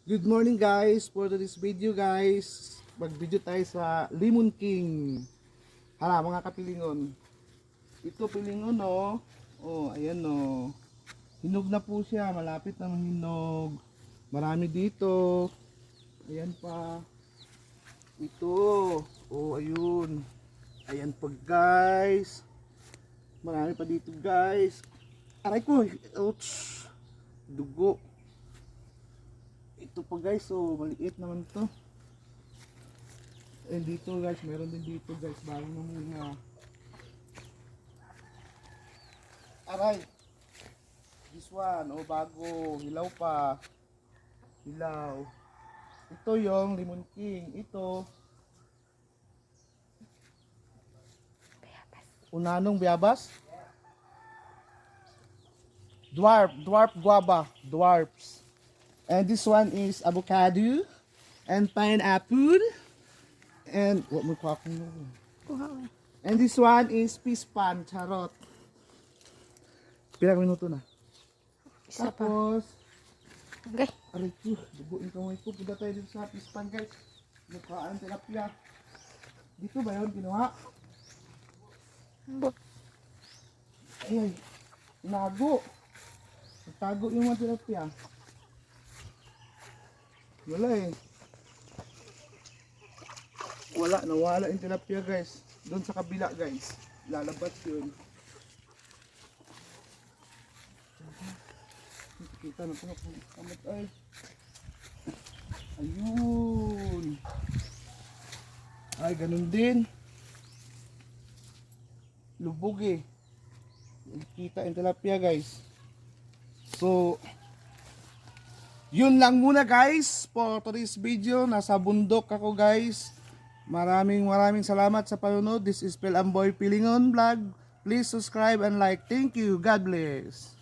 Good morning guys, for this video guys, mag-video tayo sa Lemon King. Hala mga kapilingon. Ito pilingon no. Oh, ayan no. Hinog na po siya, malapit na hinog. Marami dito. Ayan pa. Ito. Oh, ayun. Ayan pa guys. Marami pa dito guys. Aray ko. Ouch. Dugo. Ito pa guys, so maliit naman to. And dito guys, meron din dito guys, bago na muna. Aray! This one, oh bago, hilaw pa. Hilaw. Ito yung Lemon King. Ito. Unanong Bayabas? Dwarf guava. Dwarfs. And this one is avocado and pineapple and what mo kuha ko no. And this one is peach pan, charot. Pila minuto na? Isa pa. Tapos Okay. aray ko, duguin kamay ko. Punta tayo dito sa peach pan guys. Mukhaan tilapia. Dito ba yun kinuha? Ay, inago. Nagtago yung mga tilapia. Wala eh. Nawala yung tilapia guys. Doon sa kabila guys. Lalabas yun. Kita na po na kamat ay. Ayun. Ay, ganun din. Lubog eh. Kita yung tilapia guys. So, yun lang muna guys for today's video. Nasa bundok ako guys. Maraming salamat sa panonood. This is Pel Amboy Pilingon Vlog. Please subscribe and like. Thank you. God bless.